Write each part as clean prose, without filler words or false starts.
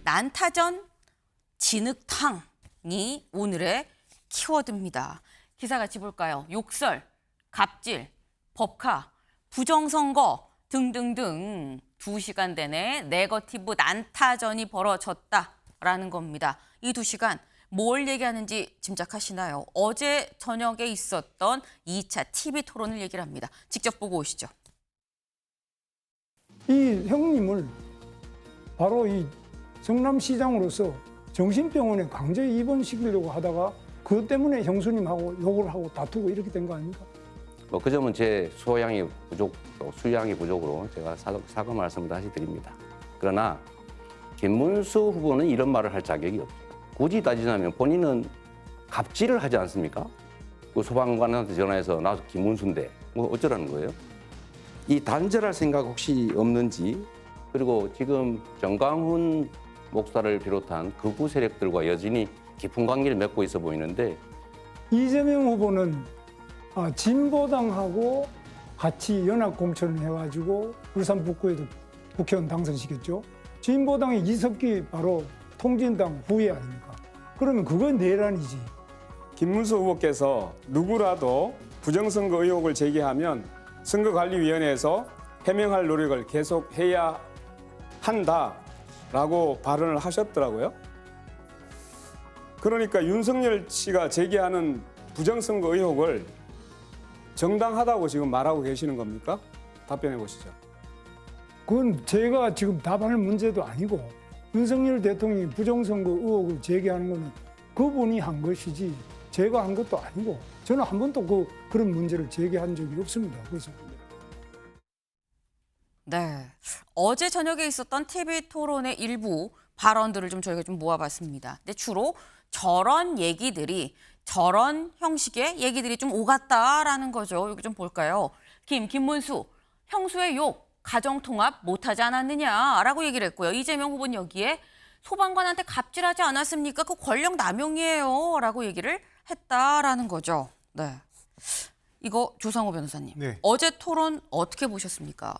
난타전 진흙탕이 오늘의 키워드입니다. 기사 같이 볼까요? 욕설, 갑질, 법카, 부정선거 등등등 2시간 내내 네거티브 난타전이 벌어졌다라는 겁니다. 이 2시간 뭘 얘기하는지 짐작하시나요? 어제 저녁에 있었던 2차 TV 토론을 얘기를 합니다. 직접 보고 오시죠. 이 형님을 바로 이 성남시장으로서 정신병원에 강제 입원시키려고 하다가 그것 때문에 형수님하고 욕을 하고 다투고 이렇게 된 거 아닙니까? 그 점은 제 수양이 부족, 또 수양이 부족으로 제가 사과 말씀을 다시 드립니다. 그러나 김문수 후보는 이런 말을 할 자격이 없죠. 굳이 따지자면 본인은 갑질을 하지 않습니까? 그 소방관한테 전화해서 나 김문수인데 뭐 어쩌라는 거예요? 이 단절할 생각 혹시 없는지, 그리고 지금 정강훈 목사를 비롯한 극우 세력들과 여전히 깊은 관계를 맺고 있어 보이는데, 이재명 후보는 진보당하고 같이 연합 공천을 해가지고 울산 북구에도 국회의원 당선시켰죠. 진보당의 이석기 바로 통진당 후예 아닙니까? 그러면 그건 내란이지. 김문수 후보께서 누구라도 부정선거 의혹을 제기하면 선거관리위원회에서 해명할 노력을 계속해야 한다라고 발언을 하셨더라고요. 그러니까 윤석열 씨가 제기하는 부정선거 의혹을 정당하다고 지금 말하고 계시는 겁니까? 답변해 보시죠. 그건 제가 지금 답할 문제도 아니고 윤석열 대통령이 부정선거 의혹을 제기하는 거는 그분이 한 것이지 제가 한 것도 아니고 저는 한 번도 그런 문제를 제기한 적이 없습니다. 그래서 네, 어제 저녁에 있었던 TV 토론의 일부 발언들을 저희가 모아봤습니다. 근데 주로 저런 얘기들이, 저런 형식의 얘기들이 좀 오갔다라는 거죠. 여기 좀 볼까요? 김문수, 형수의 욕, 가정통합 못하지 않았느냐라고 얘기를 했고요. 이재명 후보는 여기에 소방관한테 갑질하지 않았습니까? 그 권력 남용이에요 라고 얘기를 했다라는 거죠. 네, 이거 조상호 변호사님, 네. 어제 토론 어떻게 보셨습니까?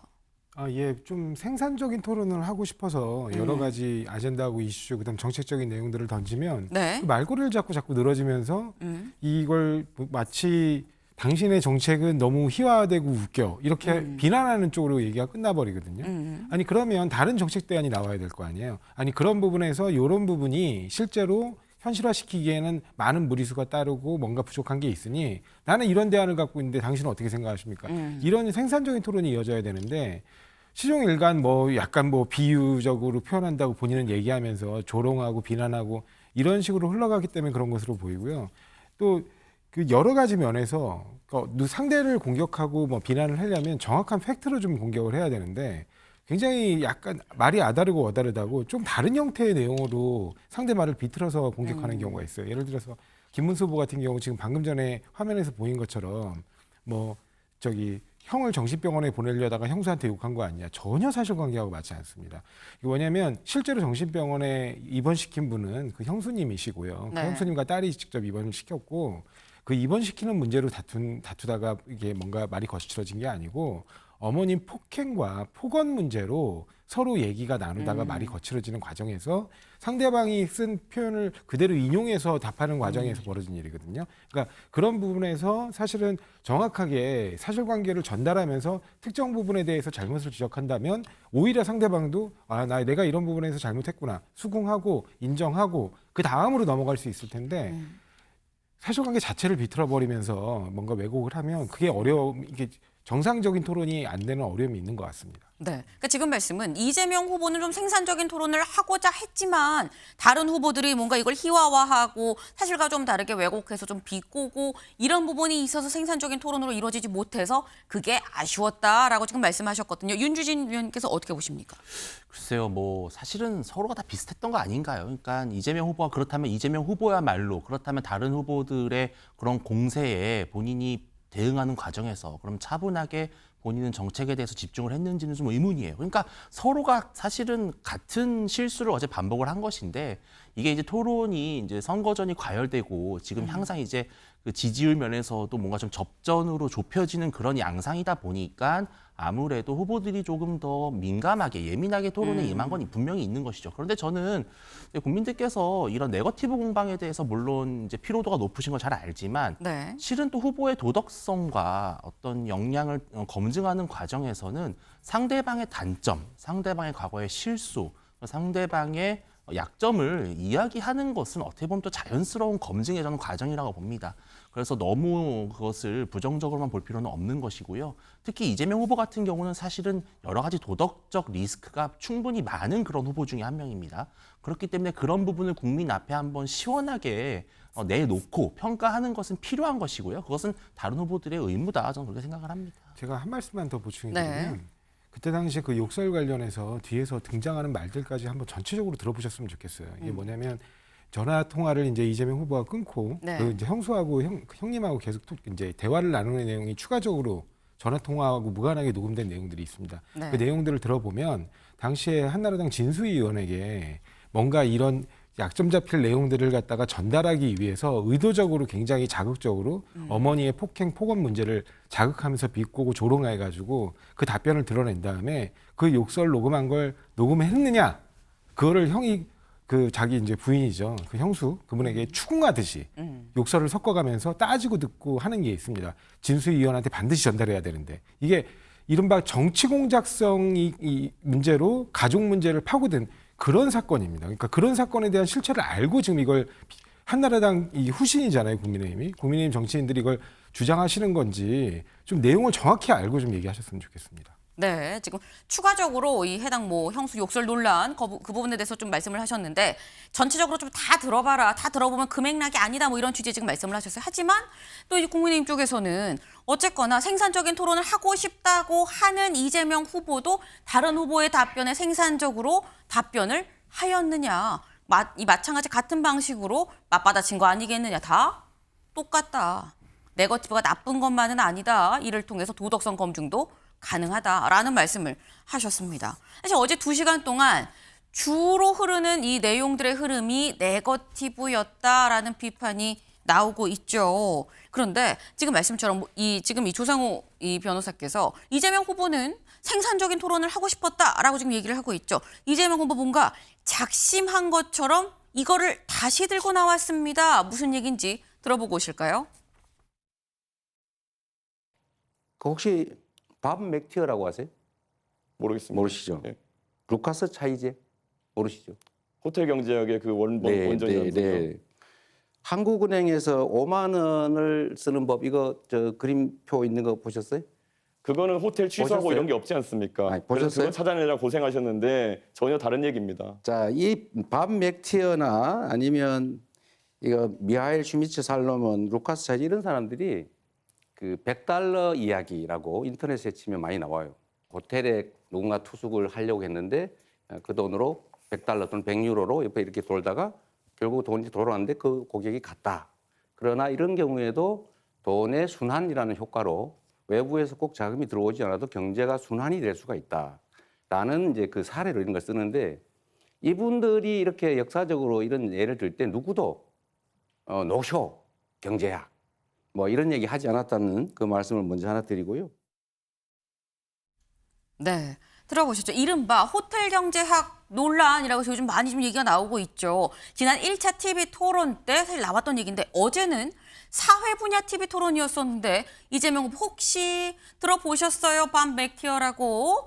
예, 좀 생산적인 토론을 하고 싶어서 여러 가지 아젠다하고 이슈, 그다음 정책적인 내용들을 던지면 네. 그 말꼬리를 잡고 자꾸 늘어지면서 이걸 마치 당신의 정책은 너무 희화되고 웃겨 이렇게 비난하는 쪽으로 얘기가 끝나버리거든요. 아니 그러면 다른 정책 대안이 나와야 될 거 아니에요. 아니 그런 부분에서 이런 부분이 실제로 현실화시키기에는 많은 무리수가 따르고 뭔가 부족한 게 있으니 나는 이런 대안을 갖고 있는데 당신은 어떻게 생각하십니까? 이런 생산적인 토론이 이어져야 되는데 시종일관 약간 비유적으로 표현한다고 본인은 얘기하면서 조롱하고 비난하고 이런 식으로 흘러가기 때문에 그런 것으로 보이고요. 또 그 여러 가지 면에서 상대를 공격하고 비난을 하려면 정확한 팩트로 좀 공격을 해야 되는데 굉장히 약간 말이 아다르고 어다르다고 좀 다른 형태의 내용으로 상대 말을 비틀어서 공격하는 경우가 있어요. 예를 들어서 김문수 후보 같은 경우 지금 방금 전에 화면에서 보인 것처럼 형을 정신병원에 보내려다가 형수한테 욕한 거 아니냐. 전혀 사실관계하고 맞지 않습니다. 이게 뭐냐면 실제로 정신병원에 입원시킨 분은 그 형수님이시고요. 네. 그 형수님과 딸이 직접 입원을 시켰고 그 입원시키는 문제로 다투다가 이게 뭔가 말이 거칠어진 게 아니고 어머님 폭행과 폭언 문제로 서로 얘기가 나누다가 말이 거칠어지는 과정에서 상대방이 쓴 표현을 그대로 인용해서 답하는 과정에서 벌어진 일이거든요. 그러니까 그런 부분에서 사실은 정확하게 사실관계를 전달하면서 특정 부분에 대해서 잘못을 지적한다면 오히려 상대방도 내가 이런 부분에서 잘못했구나 수긍하고 인정하고 그 다음으로 넘어갈 수 있을 텐데 사실관계 자체를 비틀어버리면서 뭔가 왜곡을 하면 그게 이게 정상적인 토론이 안 되는 어려움이 있는 것 같습니다. 네, 그러니까 지금 말씀은 이재명 후보는 좀 생산적인 토론을 하고자 했지만 다른 후보들이 뭔가 이걸 희화화하고 사실과 좀 다르게 왜곡해서 좀 비꼬고 이런 부분이 있어서 생산적인 토론으로 이루어지지 못해서 그게 아쉬웠다라고 지금 말씀하셨거든요. 윤주진 위원님께서 어떻게 보십니까? 글쎄요, 사실은 서로가 다 비슷했던 거 아닌가요? 그러니까 이재명 후보가 그렇다면 이재명 후보야말로 그렇다면 다른 후보들의 그런 공세에 본인이 대응하는 과정에서 그럼 차분하게 본인은 정책에 대해서 집중을 했는지는 좀 의문이에요. 그러니까 서로가 사실은 같은 실수를 어제 반복을 한 것인데 이게 이제 토론이 이제 선거전이 과열되고 지금 항상 이제 그 지지율 면에서도 뭔가 좀 접전으로 좁혀지는 그런 양상이다 보니까 아무래도 후보들이 조금 더 민감하게 예민하게 토론에 임한 건 분명히 있는 것이죠. 그런데 저는 국민들께서 이런 네거티브 공방에 대해서 물론 이제 피로도가 높으신 건 잘 알지만 네. 실은 또 후보의 도덕성과 어떤 역량을 검증하는 과정에서는 상대방의 단점, 상대방의 과거의 실수, 상대방의 약점을 이야기하는 것은 어떻게 보면 또 자연스러운 검증의 저는 과정이라고 봅니다. 그래서 너무 그것을 부정적으로만 볼 필요는 없는 것이고요. 특히 이재명 후보 같은 경우는 사실은 여러 가지 도덕적 리스크가 충분히 많은 그런 후보 중에 한 명입니다. 그렇기 때문에 그런 부분을 국민 앞에 한번 시원하게 내놓고 평가하는 것은 필요한 것이고요. 그것은 다른 후보들의 의무다. 저는 그렇게 생각을 합니다. 제가 한 말씀만 더 보충해 네. 드리면 그때 당시에 그 욕설 관련해서 뒤에서 등장하는 말들까지 한번 전체적으로 들어보셨으면 좋겠어요. 이게 뭐냐면 전화 통화를 이제 이재명 후보가 끊고 네. 그 이제 형수하고 형님하고 계속 이제 대화를 나누는 내용이 추가적으로 전화 통화하고 무관하게 녹음된 내용들이 있습니다. 네. 그 내용들을 들어보면 당시에 한나라당 진수희 의원에게 뭔가 이런 약점 잡힐 내용들을 갖다가 전달하기 위해서 의도적으로 굉장히 자극적으로 어머니의 폭행 폭언 문제를 자극하면서 비꼬고 조롱해가지고 그 답변을 드러낸 다음에 그 욕설 녹음한 걸 녹음했느냐 그거를 형이 그 자기 이제 부인이죠 그 형수 그분에게 추궁하듯이 욕설을 섞어가면서 따지고 듣고 하는 게 있습니다. 진수희 의원한테 반드시 전달해야 되는데 이게 이른바 정치 공작성이 이 문제로 가족 문제를 파고든 그런 사건입니다. 그러니까 그런 사건에 대한 실체를 알고 지금 이걸 한나라당 이 후신이잖아요, 국민의힘 정치인들이 이걸 주장하시는 건지 좀 내용을 정확히 알고 좀 얘기하셨으면 좋겠습니다. 네, 지금 추가적으로 이 해당 뭐 형수 욕설 논란 그 부분에 대해서 좀 말씀을 하셨는데 전체적으로 좀 다 들어봐라, 다 들어보면 그 맥락이 아니다 뭐 이런 취지의 지금 말씀을 하셨어요. 하지만 또 이 국민의힘 쪽에서는 어쨌거나 생산적인 토론을 하고 싶다고 하는 이재명 후보도 다른 후보의 답변에 생산적으로 답변을 하였느냐, 이 마찬가지 같은 방식으로 맞받아친 거 아니겠느냐, 다 똑같다. 네거티브가 나쁜 것만은 아니다. 이를 통해서 도덕성 검증도 가능하다라는 말씀을 하셨습니다. 사실 어제 2시간 동안 주로 흐르는 이 내용들의 흐름이 네거티브였다라는 비판이 나오고 있죠. 그런데 지금 말씀처럼 지금 이 조상호 이 변호사께서 이재명 후보는 생산적인 토론을 하고 싶었다라고 지금 얘기를 하고 있죠. 이재명 후보 뭔가 작심한 것처럼 이거를 다시 들고 나왔습니다. 무슨 얘기인지 들어보고 오실까요? 그 혹시 밥 맥티어라고 아세요? 모르겠습니다. 모르시죠? 네. 루카스 차이제 모르시죠? 호텔 경제학의 그 원전이라는 거죠. 한국은행에서 5만 원을 쓰는 법 이거 저 그림표 있는 거 보셨어요? 그거는 호텔 취소하고 보셨어요? 이런 게 없지 않습니까? 아니, 그래서 보셨어요? 그거 찾아내느라 고생하셨는데 전혀 다른 얘기입니다. 자, 이 밥 맥티어나 아니면 이거 미하일 슈미츠 살로몬, 루카스 차이제 이런 사람들이 그 $100 이야기라고 인터넷에 치면 많이 나와요. 호텔에 누군가 투숙을 하려고 했는데 그 돈으로 $100 또는 100유로로 옆에 이렇게 돌다가 결국 돈이 돌아왔는데 그 고객이 갔다. 그러나 이런 경우에도 돈의 순환이라는 효과로 외부에서 꼭 자금이 들어오지 않아도 경제가 순환이 될 수가 있다. 라는 이제 그 사례로 이런 걸 쓰는데 이분들이 이렇게 역사적으로 이런 예를 들 때 누구도 노쇼 경제학 뭐 이런 얘기 하지 않았다는 그 말씀을 먼저 하나 드리고요. 네, 들어보셨죠? 이른바 호텔 경제학 논란이라고 해서 요즘 많이 좀 얘기가 나오고 있죠. 지난 1차 TV 토론 때 사실 나왔던 얘기인데 어제는 사회 분야 TV 토론이었었는데 이재명 후보 혹시 들어보셨어요? 밥 맥티어라고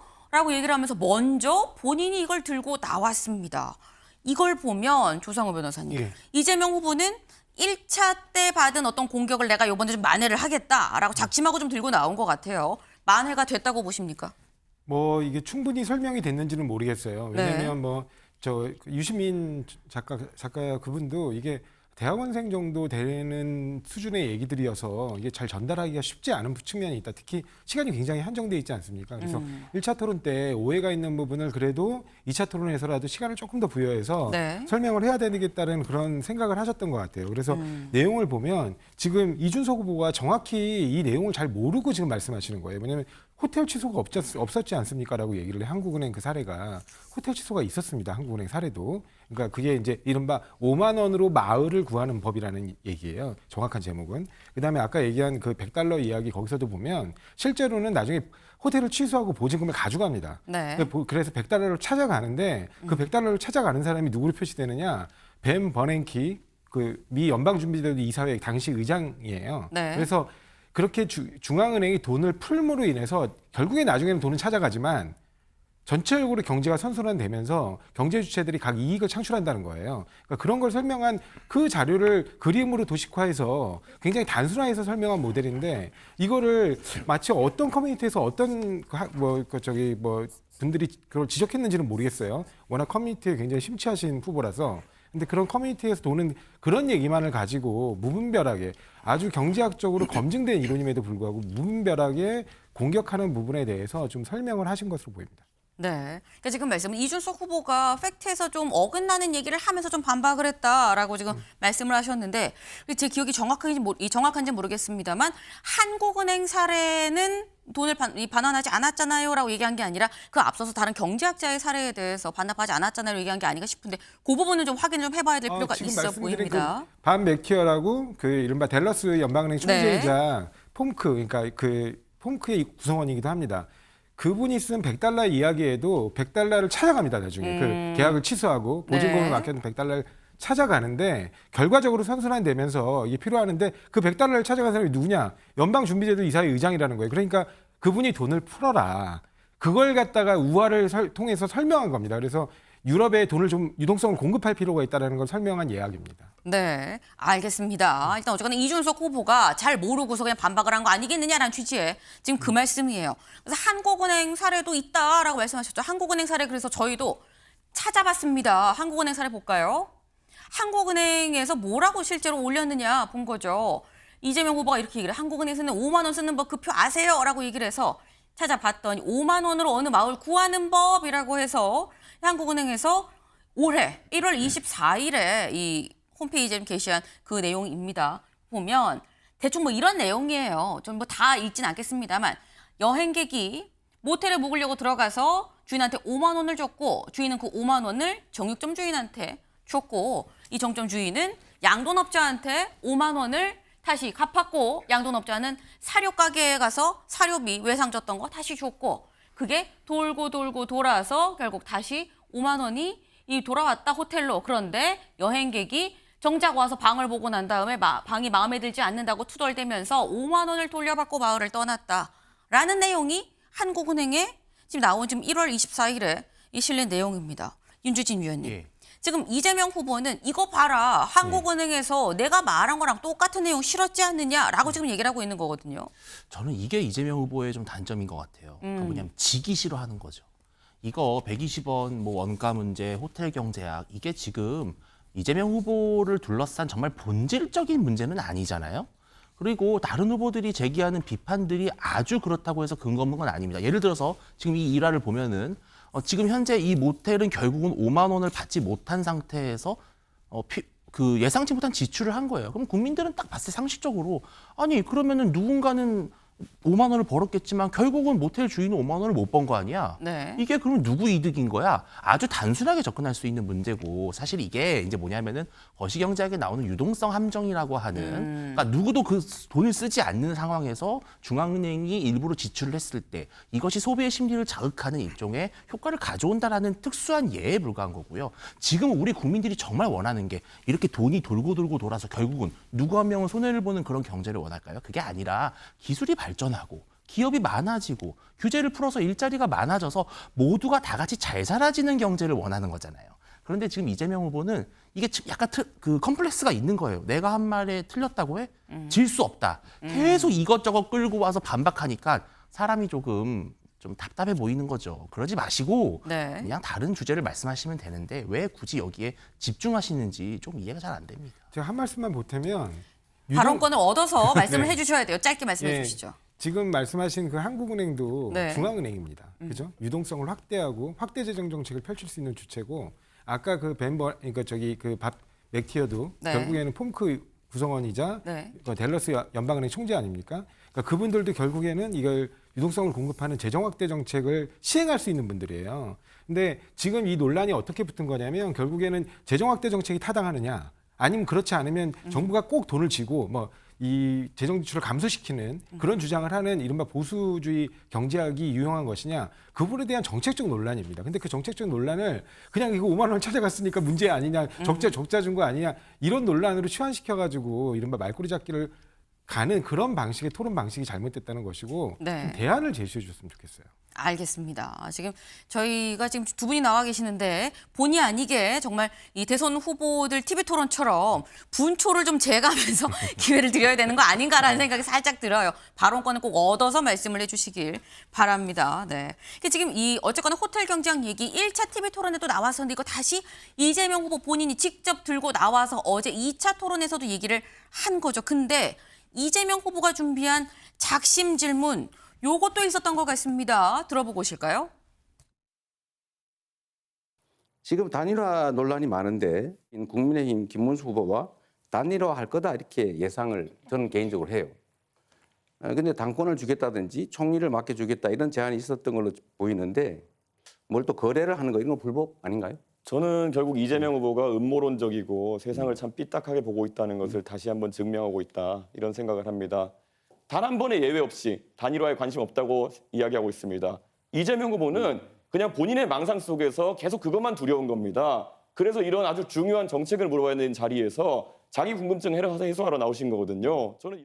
얘기를 하면서 먼저 본인이 이걸 들고 나왔습니다. 이걸 보면 조상호 변호사님, 예. 이재명 후보는 1차 때 받은 어떤 공격을 내가 이번에 좀 만회를 하겠다라고 작심하고 좀 들고 나온 것 같아요. 만회가 됐다고 보십니까? 뭐 이게 충분히 설명이 됐는지는 모르겠어요. 왜냐하면 네. 뭐 저 유시민 작가 그분도 이게 대학원생 정도 되는 수준의 얘기들이어서 이게 잘 전달하기가 쉽지 않은 측면이 있다. 특히 시간이 굉장히 한정돼 있지 않습니까? 그래서 1차 토론 때 오해가 있는 부분을 그래도 2차 토론에서라도 시간을 조금 더 부여해서 네. 설명을 해야 되겠다는 그런 생각을 하셨던 것 같아요. 그래서 내용을 보면 지금 이준석 후보가 정확히 이 내용을 잘 모르고 지금 말씀하시는 거예요. 왜냐하면 호텔 취소가 없었지 않습니까라고 얘기를 해. 한국은행 그 사례가 호텔 취소가 있었습니다. 한국은행 사례도. 그러니까 그게 이제 이른바 5만 원으로 마을을 구하는 법이라는 얘기예요. 정확한 제목은. 그다음에 아까 얘기한 그 $100 이야기 거기서도 보면 실제로는 나중에 호텔을 취소하고 보증금을 가져갑니다. 네. 그래서 $100를 찾아가는데 그 $100를 찾아가는 사람이 누구로 표시되느냐? 벤 버냉키 그 미 연방준비제도 이사회 당시 의장이에요. 네. 그래서 그렇게 중앙은행이 돈을 풀므로 인해서 결국에 나중에는 돈은 찾아가지만 전체적으로 경제가 선순환되면서 경제 주체들이 각 이익을 창출한다는 거예요. 그러니까 그런 걸 설명한 그 자료를 그림으로 도식화해서 굉장히 단순화해서 설명한 모델인데 이거를 마치 어떤 커뮤니티에서 어떤 분들이 그걸 지적했는지는 모르겠어요. 워낙 커뮤니티에 굉장히 심취하신 후보라서. 근데 그런 커뮤니티에서 도는 그런 얘기만을 가지고 무분별하게 아주 경제학적으로 검증된 이론임에도 불구하고 무분별하게 공격하는 부분에 대해서 좀 설명을 하신 것으로 보입니다. 네. 그러니까 지금 말씀은 이준석 후보가 팩트에서 좀 어긋나는 얘기를 하면서 좀 반박을 했다라고 지금 말씀을 하셨는데 제 기억이 정확한지 모르겠습니다만 한국은행 사례는 돈을 반환하지 않았잖아요라고 얘기한 게 아니라 그 앞서서 다른 경제학자의 사례에 대해서 반납하지 않았잖아요 얘기한 게 아닌가 싶은데 그 부분은 좀 확인을 좀 해봐야 될 필요가 지금 있어 말씀드린 보입니다. 반 맥키어라고 그 이른바 댈러스 연방은행 총재이자 폼크 그러니까 그 폼크의 구성원이기도 합니다. 그분이 쓴 $100 이야기에도 $100를 찾아갑니다. 나중에 그 계약을 취소하고 보증금을 네. 맡겨둔 $100를 찾아가는데 결과적으로 선순환되면서 이게 필요하는데 그 $100를 찾아간 사람이 누구냐? 연방준비제도 이사회 의장이라는 거예요. 그러니까 그분이 돈을 풀어라. 그걸 갖다가 우화를 통해서 설명한 겁니다. 그래서 유럽에 돈을 좀 유동성을 공급할 필요가 있다는 걸 설명한 이야기입니다. 네, 알겠습니다. 일단 어쨌거나 이준석 후보가 잘 모르고서 그냥 반박을 한 거 아니겠느냐라는 취지의 지금 그 말씀이에요. 그래서 한국은행 사례도 있다라고 말씀하셨죠. 한국은행 사례 그래서 저희도 찾아봤습니다. 한국은행 사례 볼까요? 한국은행에서 뭐라고 실제로 올렸느냐 본 거죠. 이재명 후보가 이렇게 얘기를 한국은행에서는 5만 원 쓰는 법 그 표 아세요? 라고 얘기를 해서 찾아봤더니 5만 원으로 어느 마을 구하는 법이라고 해서 한국은행에서 올해 1월 24일에 이 홈페이지에 게시한 그 내용입니다. 보면 대충 뭐 이런 내용이에요. 좀 뭐 다 읽진 않겠습니다만 여행객이 모텔에 묵으려고 들어가서 주인한테 5만 원을 줬고 주인은 그 5만 원을 정육점 주인한테 줬고 이 정점 주인은 양돈업자한테 5만 원을 다시 갚았고 양돈업자는 사료 가게에 가서 사료비 외상 줬던 거 다시 줬고 그게 돌고 돌아서 결국 다시 5만 원이 돌아왔다 호텔로. 그런데 여행객이 정작 와서 방을 보고 난 다음에 방이 마음에 들지 않는다고 투덜대면서 5만 원을 돌려받고 마을을 떠났다라는 내용이 한국은행에 지금 나온 지금 1월 24일에 실린 내용입니다. 윤주진 위원님. 예. 지금 이재명 후보는 이거 봐라. 한국은행에서 내가 말한 거랑 똑같은 내용 실었지 않느냐라고 지금 얘기를 하고 있는 거거든요. 저는 이게 이재명 후보의 좀 단점인 것 같아요. 그러니까 뭐냐면 지기 싫어하는 거죠. 이거 120원 뭐 원가 문제, 호텔 경제학 이게 지금 이재명 후보를 둘러싼 정말 본질적인 문제는 아니잖아요. 그리고 다른 후보들이 제기하는 비판들이 아주 그렇다고 해서 근거 없는 건 아닙니다. 예를 들어서 지금 이 일화를 보면은 지금 현재 이 모텔은 결국은 5만 원을 받지 못한 상태에서 그 예상치 못한 지출을 한 거예요. 그럼 국민들은 딱 봤을 때 상식적으로 아니 그러면은 누군가는 5만 원을 벌었겠지만 결국은 모텔 주인은 5만 원을 못 번 거 아니야? 네. 이게 그러면 누구 이득인 거야? 아주 단순하게 접근할 수 있는 문제고 사실 이게 이제 뭐냐면은 거시경제학에 나오는 유동성 함정이라고 하는 그러니까 누구도 그 돈을 쓰지 않는 상황에서 중앙은행이 일부러 지출을 했을 때 이것이 소비의 심리를 자극하는 일종의 효과를 가져온다라는 특수한 예에 불과한 거고요. 지금 우리 국민들이 정말 원하는 게 이렇게 돈이 돌고 돌아서 결국은 누구 한 명은 손해를 보는 그런 경제를 원할까요? 그게 아니라 기술이 발전하고 기업이 많아지고 규제를 풀어서 일자리가 많아져서 모두가 다 같이 잘 살아지는 경제를 원하는 거잖아요. 그런데 지금 이재명 후보는 이게 약간 그 컴플렉스가 있는 거예요. 내가 한 말에 틀렸다고 해? 질 수 없다. 계속 이것저것 끌고 와서 반박하니까 사람이 조금 좀 답답해 보이는 거죠. 그러지 마시고 네. 그냥 다른 주제를 말씀하시면 되는데 왜 굳이 여기에 집중하시는지 좀 이해가 잘 안 됩니다. 제가 한 말씀만 보태면 발언권을 얻어서 말씀을 네. 해주셔야 돼요. 짧게 말씀해 예, 주시죠. 지금 말씀하신 그 한국은행도 네. 중앙은행입니다. 그죠? 유동성을 확대하고 확대 재정 정책을 펼칠 수 있는 주체고 아까 그 그러니까 밥 맥티어도 네. 결국에는 폼크 구성원이자 네. 그 댈러스 연방은행 총재 아닙니까? 그러니까 그분들도 결국에는 이걸 유동성을 공급하는 재정 확대 정책을 시행할 수 있는 분들이에요. 근데 지금 이 논란이 어떻게 붙은 거냐면 결국에는 재정 확대 정책이 타당하느냐 아니면 그렇지 않으면 정부가 꼭 돈을 쥐고 뭐 이 재정 지출을 감소시키는 그런 주장을 하는 이른바 보수주의 경제학이 유용한 것이냐 그 부분에 대한 정책적 논란입니다. 근데 그 정책적 논란을 그냥 이거 5만 원 찾아갔으니까 문제 아니냐 적자 준 거 아니냐 이런 논란으로 치환시켜가지고 이른바 말꼬리 잡기를 가는 그런 방식의 토론 방식이 잘못됐다는 것이고 네. 좀 대안을 제시해 줬으면 좋겠어요. 알겠습니다. 지금 저희가 지금 두 분이 나와 계시는데 본의 아니게 정말 이 대선 후보들 TV 토론처럼 분초를 좀 재가면서 기회를 드려야 되는 거 아닌가라는 생각이 살짝 들어요. 발언권을 꼭 얻어서 말씀을 해주시길 바랍니다. 네. 지금 이 어쨌거나 호텔 경제학 얘기 1차 TV 토론에도 나왔었는데 이거 다시 이재명 후보 본인이 직접 들고 나와서 어제 2차 토론에서도 얘기를 한 거죠. 근데 이재명 후보가 준비한 작심 질문 요것도 있었던 것 같습니다. 들어보고 오실까요? 지금 단일화 논란이 많은데 국민의힘 김문수 후보가 단일화할 거다 이렇게 예상을 저는 개인적으로 해요. 근데 당권을 주겠다든지 총리를 맡겨주겠다 이런 제안이 있었던 걸로 보이는데 뭘 또 거래를 하는 거 이런 건 불법 아닌가요? 저는 결국 이재명 후보가 음모론적이고 세상을 참 삐딱하게 보고 있다는 것을 다시 한번 증명하고 있다 이런 생각을 합니다. 단 한 번의 예외 없이 단일화에 관심 없다고 이야기하고 있습니다. 이재명 후보는 그냥 본인의 망상 속에서 계속 그것만 두려운 겁니다. 그래서 이런 아주 중요한 정책을 물어봐야 되는 자리에서 자기 궁금증 해소하러 나오신 거거든요. 저는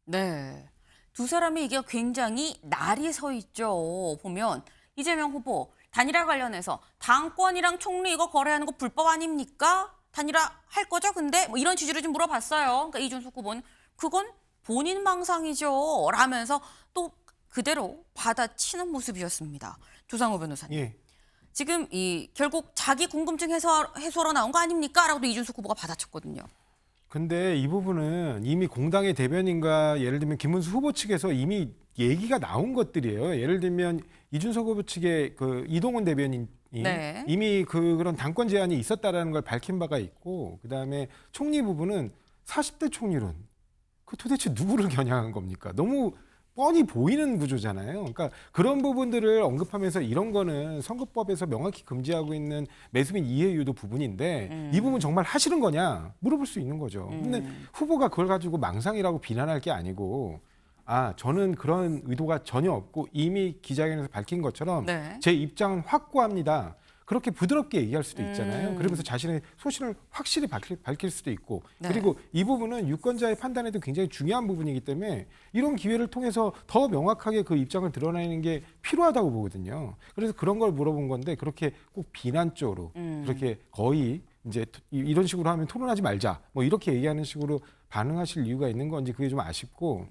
네. 두 사람의 얘기가 굉장히 날이 서 있죠. 보면 이재명 후보 단일화 관련해서 당권이랑 총리 이거 거래하는 거 불법 아닙니까? 단일화 할 거죠? 근데 뭐 이런 취지로 좀 물어봤어요. 그러니까 이준석 후보는 그건 본인 망상이죠. 라면서 또 그대로 받아치는 모습이었습니다. 조상호 변호사님. 예. 지금 이 결국 자기 궁금증 해소하러 나온 거 아닙니까? 라고도 이준석 후보가 받아쳤거든요. 근데 이 부분은 이미 공당의 대변인과 예를 들면 김문수 후보 측에서 이미 얘기가 나온 것들이에요. 예를 들면 이준석 후보 측의 그 이동훈 대변인이 네. 이미 그런 당권 제안이 있었다라는 걸 밝힌 바가 있고 그다음에 총리 부분은 40대 총리론 그 도대체 누구를 겨냥한 겁니까? 너무 뻔히 보이는 구조잖아요. 그러니까 그런 부분들을 언급하면서 이런 거는 선거법에서 명확히 금지하고 있는 매수민 이해유도 부분인데 이 부분 정말 하시는 거냐 물어볼 수 있는 거죠. 근데 후보가 그걸 가지고 망상이라고 비난할 게 아니고 저는 그런 의도가 전혀 없고 이미 기자회견에서 밝힌 것처럼 네. 제 입장은 확고합니다. 그렇게 부드럽게 얘기할 수도 있잖아요. 그러면서 자신의 소신을 확실히 밝힐 수도 있고 네. 그리고 이 부분은 유권자의 판단에도 굉장히 중요한 부분이기 때문에 이런 기회를 통해서 더 명확하게 그 입장을 드러내는 게 필요하다고 보거든요. 그래서 그런 걸 물어본 건데 그렇게 꼭 비난 쪽으로 그렇게 거의 이제 이런 식으로 하면 토론하지 말자 뭐 이렇게 얘기하는 식으로 반응하실 이유가 있는 건지 그게 좀 아쉽고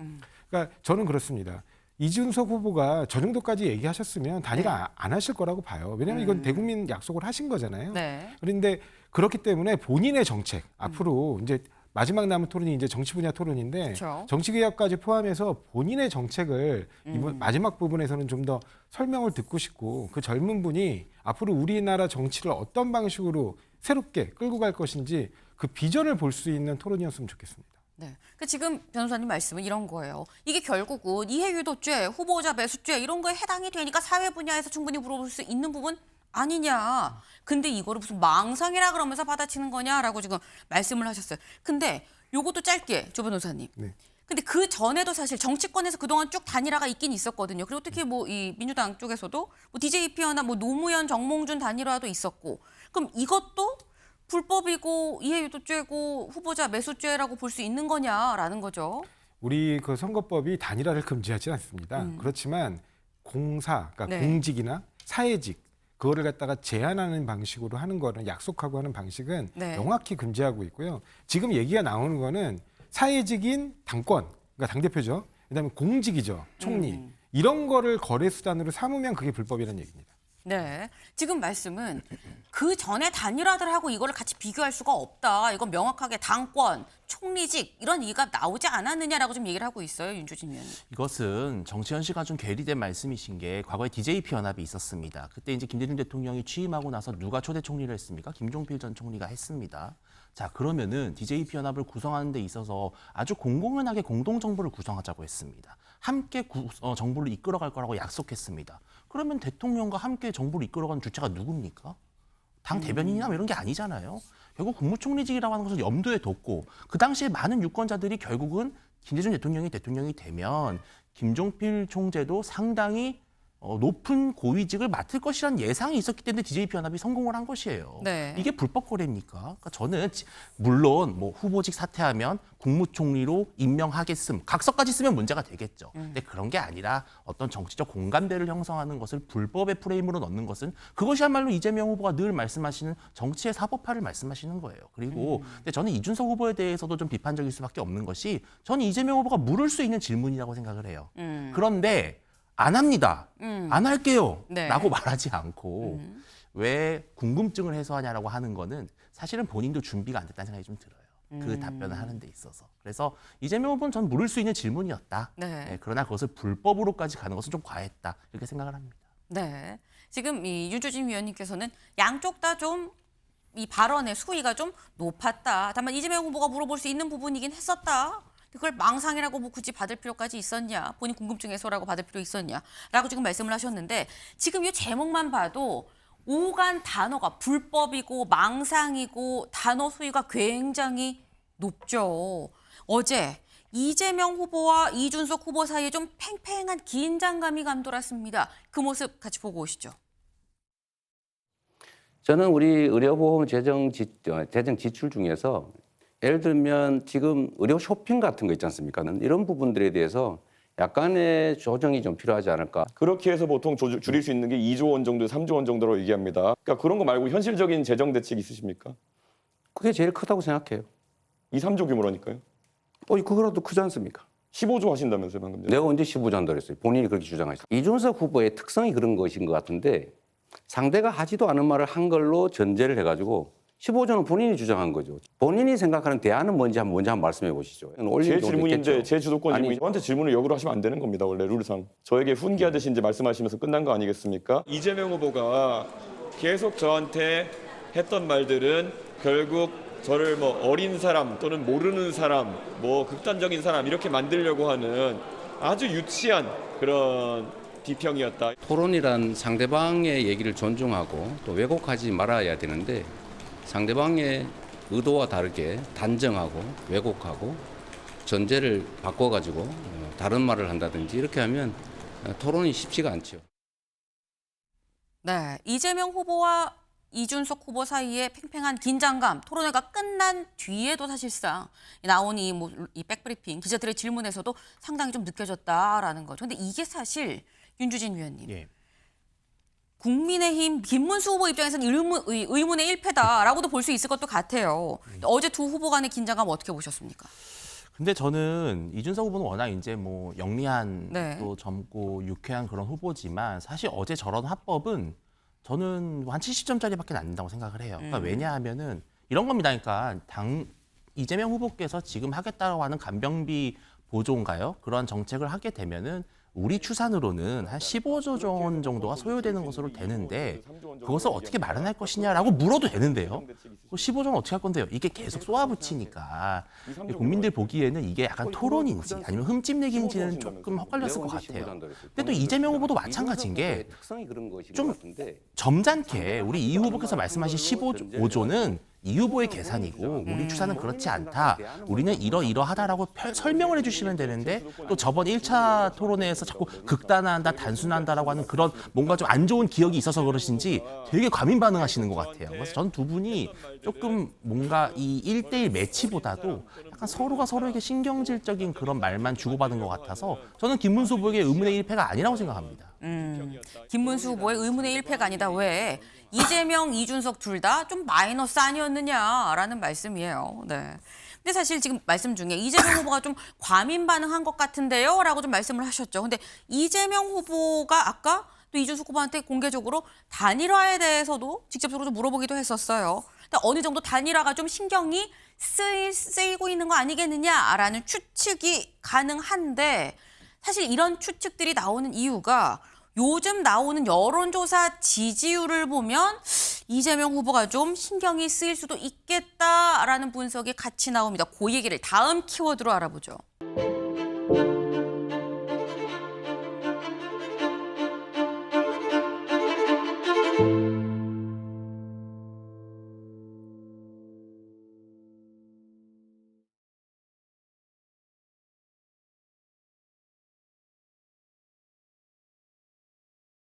그러니까 저는 그렇습니다. 이준석 후보가 저 정도까지 얘기하셨으면 단일화 안 하실 거라고 봐요. 왜냐하면 이건 대국민 약속을 하신 거잖아요. 네. 그런데 그렇기 때문에 본인의 정책 앞으로 이제 마지막 남은 토론이 이제 정치 분야 토론인데 그렇죠. 정치 개혁까지 포함해서 본인의 정책을 이번 마지막 부분에서는 좀 더 설명을 듣고 싶고 그 젊은 분이 앞으로 우리나라 정치를 어떤 방식으로 새롭게 끌고 갈 것인지 그 비전을 볼 수 있는 토론이었으면 좋겠습니다. 네. 그 지금 변호사님 말씀은 이런 거예요. 이게 결국은 이해유도죄, 후보자 매수죄 이런 거에 해당이 되니까 사회 분야에서 충분히 물어볼 수 있는 부분 아니냐. 근데 이거를 무슨 망상이라 그러면서 받아치는 거냐라고 지금 말씀을 하셨어요. 근데 요것도 짧게 조 변호사님. 네. 근데 그 전에도 사실 정치권에서 그동안 쭉 단일화가 있긴 있었거든요. 그리고 특히 뭐 이 민주당 쪽에서도 뭐 DJP나 뭐 노무현, 정몽준 단일화도 있었고. 그럼 이것도 불법이고 이해유도죄고 후보자 매수죄라고 볼 수 있는 거냐라는 거죠. 우리 그 선거법이 단일화를 금지하지 않습니다. 그렇지만 공사, 그러니까 네. 공직이나 사회직 그거를 갖다가 제한하는 방식으로 하는 거는 약속하고 하는 방식은 네. 명확히 금지하고 있고요. 지금 얘기가 나오는 거는 사회직인 당권, 그러니까 당대표죠. 그다음에 공직이죠, 총리. 이런 거를 거래 수단으로 삼으면 그게 불법이라는 얘기입니다. 네. 지금 말씀은 그 전에 단일화들하고 이거를 같이 비교할 수가 없다. 이건 명확하게 당권, 총리직 이런 얘기가 나오지 않았느냐라고 좀 얘기를 하고 있어요. 윤주진 의원님. 이것은 정치 현실과 좀 괴리된 말씀이신 게 과거에 DJP 연합이 있었습니다. 그때 이제 김대중 대통령이 취임하고 나서 누가 초대 총리를 했습니까? 김종필 전 총리가 했습니다. 자, 그러면은 DJP 연합을 구성하는 데 있어서 아주 공공연하게 공동정부를 구성하자고 했습니다. 함께 정부를 이끌어갈 거라고 약속했습니다. 그러면 대통령과 함께 정부를 이끌어가는 주체가 누굽니까? 당 대변인이나 뭐 이런 게 아니잖아요. 결국 국무총리직이라고 하는 것을 염두에 뒀고 그 당시에 많은 유권자들이 결국은 김대중 대통령이 되면 김종필 총재도 상당히 높은 고위직을 맡을 것이라는 예상이 있었기 때문에 DJP 연합이 성공을 한 것이에요. 네. 이게 불법 거래입니까? 그러니까 저는 물론 뭐 후보직 사퇴하면 국무총리로 임명하겠음, 각서까지 쓰면 문제가 되겠죠. 근데 그런 게 아니라 어떤 정치적 공감대를 형성하는 것을 불법의 프레임으로 넣는 것은 그것이야말로 이재명 후보가 늘 말씀하시는 정치의 사법화를 말씀하시는 거예요. 그리고 근데 저는 이준석 후보에 대해서도 좀 비판적일 수밖에 없는 것이 저는 이재명 후보가 물을 수 있는 질문이라고 생각을 해요. 그런데 안 합니다. 안 할게요. 네. 라고 말하지 않고 왜 궁금증을 해소하냐라고 하는 거는 사실은 본인도 준비가 안 됐다는 생각이 좀 들어요. 그 답변을 하는 데 있어서. 그래서 이재명 후보는 전 물을 수 있는 질문이었다. 네. 네, 그러나 그것을 불법으로까지 가는 것은 좀 과했다. 이렇게 생각을 합니다. 네. 지금 이 윤주진 위원님께서는 양쪽 다 좀 이 발언의 수위가 좀 높았다. 다만 이재명 후보가 물어볼 수 있는 부분이긴 했었다. 그걸 망상이라고 뭐 굳이 받을 필요까지 있었냐, 본인 궁금증 해소라고 받을 필요 있었냐라고 지금 말씀을 하셨는데 지금 이 제목만 봐도 오간 단어가 불법이고 망상이고 단어 수위가 굉장히 높죠. 어제 이재명 후보와 이준석 후보 사이에 좀 팽팽한 긴장감이 감돌았습니다. 그 모습 같이 보고 오시죠. 저는 우리 의료보험 재정 지출 중에서 예를 들면 지금 의료 쇼핑 같은 거 있지 않습니까? 이런 부분들에 대해서 약간의 조정이 좀 필요하지 않을까. 그렇게 해서 보통 줄일 수 있는 게 2조 원 정도, 3조 원 정도로 얘기합니다. 그러니까 그런 거 말고 현실적인 재정 대책 있으십니까? 그게 제일 크다고 생각해요. 2, 3조 규모라니까요. 그거라도 크지 않습니까? 15조 하신다면서요, 방금 전에. 내가 언제 15조 한다고 했어요. 본인이 그렇게 주장하셨어요. 이준석 후보의 특성이 그런 것인 것 같은데 상대가 하지도 않은 말을 한 걸로 전제를 해가지고 15조는 본인이 주장한 거죠. 본인이 생각하는 대안은 뭔지 먼저 한번 말씀해 보시죠. 제 질문인데 있겠죠. 제 주도권 아니, 질문이 저한테 질문을 역으로 하시면 안 되는 겁니다. 원래 룰상. 저에게 훈계하듯이 이제 말씀하시면서 끝난 거 아니겠습니까? 이재명 후보가 계속 저한테 했던 말들은 결국 저를 뭐 어린 사람 또는 모르는 사람, 뭐 극단적인 사람 이렇게 만들려고 하는 아주 유치한 그런 비평이었다. 토론이란 상대방의 얘기를 존중하고 또 왜곡하지 말아야 되는데 상대방의 의도와 다르게 단정하고 왜곡하고 전제를 바꿔가지고 다른 말을 한다든지 이렇게 하면 토론이 쉽지가 않죠. 네, 이재명 후보와 이준석 후보 사이에 팽팽한 긴장감, 토론회가 끝난 뒤에도 사실상 나온 이 백브리핑 기자들의 질문에서도 상당히 좀 느껴졌다라는 거죠. 근데 이게 사실 윤주진 위원님, 예. 국민의힘 김문수 후보 입장에서는 의문의 일패다라고도 볼 수 있을 것도 같아요. 어제 두 후보 간의 긴장감 어떻게 보셨습니까? 근데 저는 이준석 후보는 워낙 이제 뭐 영리한 네. 또 젊고 유쾌한 그런 후보지만 사실 어제 저런 화법은 저는 한 70점짜리밖에 안 된다고 생각을 해요. 그러니까 왜냐하면은 이런 겁니다. 그러니까 이재명 후보께서 지금 하겠다고 하는 간병비 보조인가요? 그런 정책을 하게 되면은 우리 추산으로는 한 15조 원 정도가 소요되는 것으로 되는데 그것을 어떻게 마련할 것이냐라고 물어도 되는데요. 15조는 어떻게 할 건데요? 이게 계속 쏘아붙이니까 국민들 보기에는 이게 약간 토론인지 아니면 흠집내기인지는 조금 헛갈렸을 것 같아요. 근데 또 이재명 후보도 마찬가지인 게 좀 점잖게 우리 이 후보께서 말씀하신 15조는 이 후보의 계산이고 우리 추산은 그렇지 않다. 우리는 이러하다라고 설명을 해주시면 되는데 또 저번 1차 토론회에서 자꾸 극단화한다, 단순한다라고 하는 그런 뭔가 좀 안 좋은 기억이 있어서 그러신지 되게 과민 반응하시는 것 같아요. 그래서 전 두 분이 조금 뭔가 이 1대1 매치보다도 약간 서로가 서로에게 신경질적인 그런 말만 주고받은 것 같아서 저는 김문수 후보에게 의문의 일패가 아니라고 생각합니다. 김문수 후보의 의문의 일패가 아니다. 왜? 이재명, 이준석 둘 다 좀 마이너스 아니었느냐라는 말씀이에요. 네. 근데 사실 지금 말씀 중에 이재명 후보가 좀 과민 반응한 것 같은데요? 라고 좀 말씀을 하셨죠. 근데 이재명 후보가 아까 또 이준석 후보한테 공개적으로 단일화에 대해서도 직접적으로 좀 물어보기도 했었어요. 근데 어느 정도 단일화가 좀 신경이 쓰이고 있는 거 아니겠느냐라는 추측이 가능한데 사실 이런 추측들이 나오는 이유가 요즘 나오는 여론조사 지지율을 보면 이재명 후보가 좀 신경이 쓰일 수도 있겠다라는 분석이 같이 나옵니다. 그 얘기를 다음 키워드로 알아보죠.